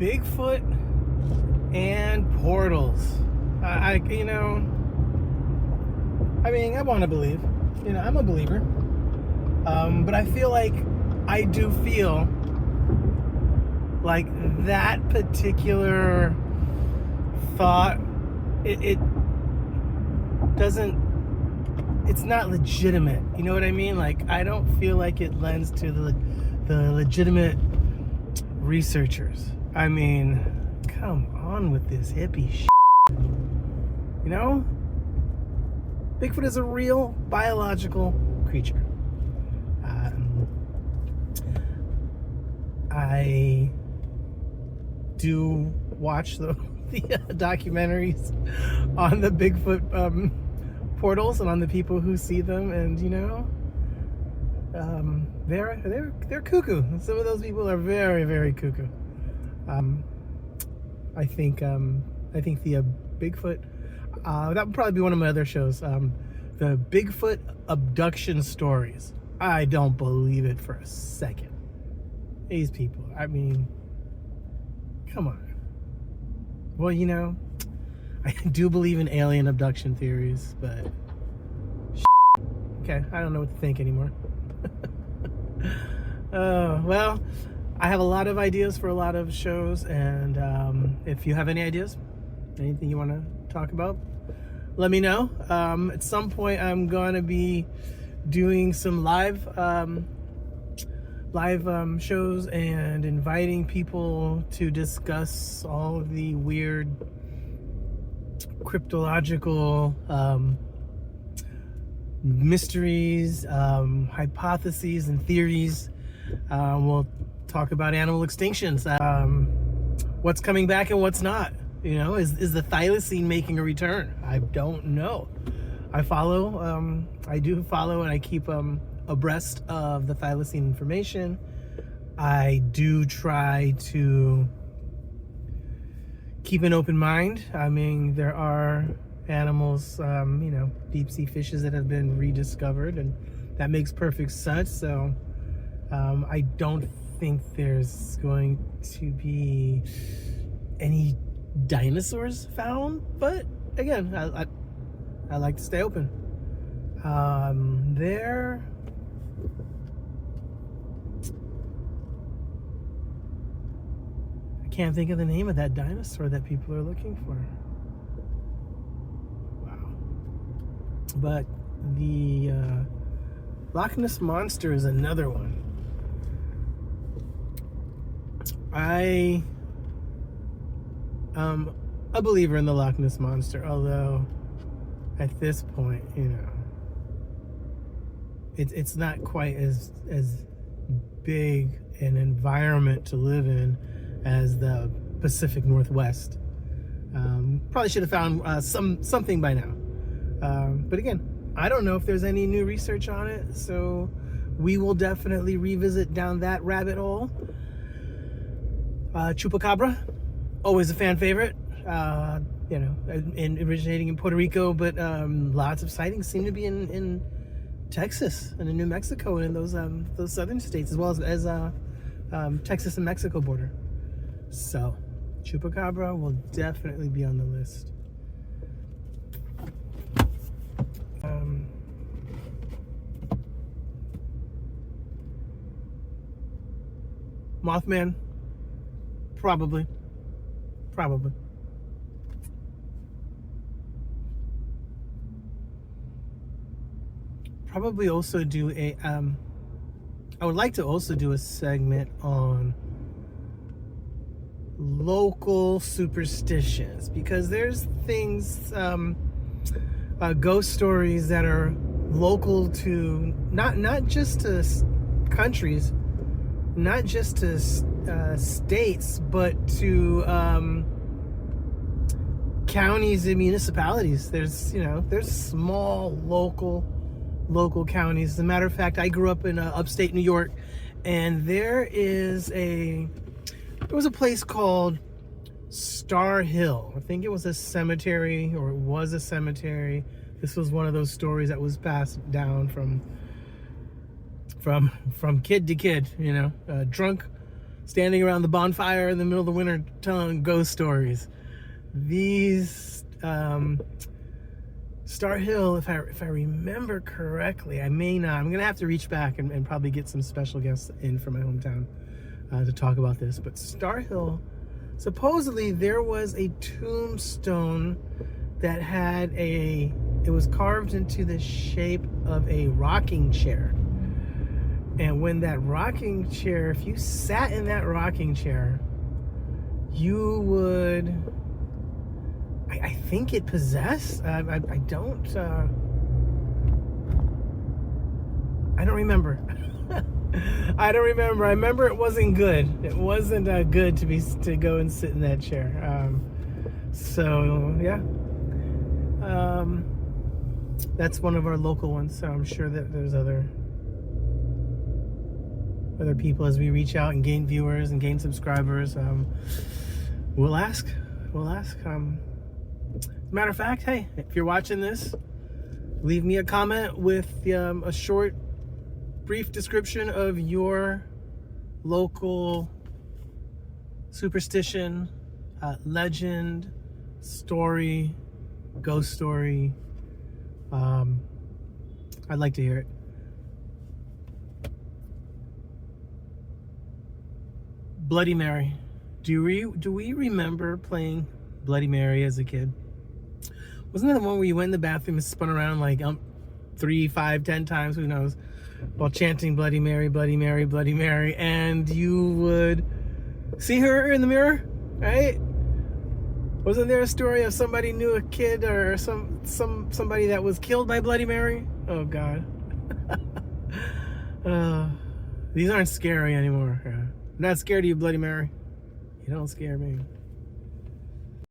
Bigfoot and portals. I want to believe. I'm a believer. But I feel like I do feel like that particular thought, it doesn't, it's not legitimate. You know what I mean? Like, I don't feel like it lends to the legitimate researchers. I mean, come on with this hippie shit. Bigfoot is a real biological creature. I do watch the documentaries on the Bigfoot portals and on the people who see them, and they're cuckoo. Some of those people are very, very cuckoo. I think the Bigfoot, that would probably be one of my other shows. The Bigfoot abduction stories. I don't believe it for a second. These people, I mean, come on. Well, I do believe in alien abduction theories, but okay, I don't know what to think anymore. Well, I have a lot of ideas for a lot of shows, and if you have any ideas, anything you want to talk about, let me know. At some point, I'm going to be doing some live shows and inviting people to discuss all of the weird cryptological mysteries, hypotheses, and theories. We'll talk about animal extinctions, what's coming back and what's not. Is the thylacine making a return? I don't know. I do follow, and I keep abreast of the thylacine information. I do try to keep an open mind. I mean, there are animals, deep sea fishes that have been rediscovered, and that makes perfect sense. So I don't think there's going to be any dinosaurs found, but again, I like to stay open. I can't think of the name of that dinosaur that people are looking for. Wow. But the Loch Ness Monster is another one. I am a believer in the Loch Ness Monster, although at this point, it's not quite as big an environment to live in as the Pacific Northwest. Probably should have found something by now. But again, I don't know if there's any new research on it, so we will definitely revisit down that rabbit hole. Chupacabra, always a fan favorite. And originating in Puerto Rico, but lots of sightings seem to be in Texas and in New Mexico and in those southern states, as well as Texas and Mexico border. So Chupacabra will definitely be on the list. Mothman, probably. Probably also do I would like to also do a segment on local superstitions, because there's things, ghost stories that are local to not just to countries, not just to states, but to counties and municipalities. There's small local counties. As a matter of fact, I grew up in upstate New York, and there was a place called Star Hill. I think it was a cemetery, or it was a cemetery. This was one of those stories that was passed down from kid to kid. Drunk standing around the bonfire in the middle of the winter telling ghost stories. These Star Hill, if I remember correctly, I may not. I'm gonna have to reach back and probably get some special guests in from my hometown to talk about this. But Star Hill, supposedly there was a tombstone that had it was carved into the shape of a rocking chair. And when that rocking chair, if you sat in that rocking chair, you would, I think it possessed, I don't remember. I don't remember. I remember it wasn't good. It wasn't good to go and sit in that chair. So yeah, that's one of our local ones. So I'm sure that there's other people as we reach out and gain viewers and gain subscribers. We'll ask. Matter of fact, hey, if you're watching this, leave me a comment with a short, brief description of your local superstition, legend, story, ghost story. I'd like to hear it. Bloody Mary. Do we remember playing Bloody Mary as a kid? Wasn't that the one where you went in the bathroom and spun around like 3, 5, 10 times, who knows, while chanting Bloody Mary, Bloody Mary, Bloody Mary, and you would see her in the mirror, right? Wasn't there a story of somebody knew a kid or somebody that was killed by Bloody Mary? Oh God. These aren't scary anymore. I'm not scared of you, Bloody Mary. You don't scare me.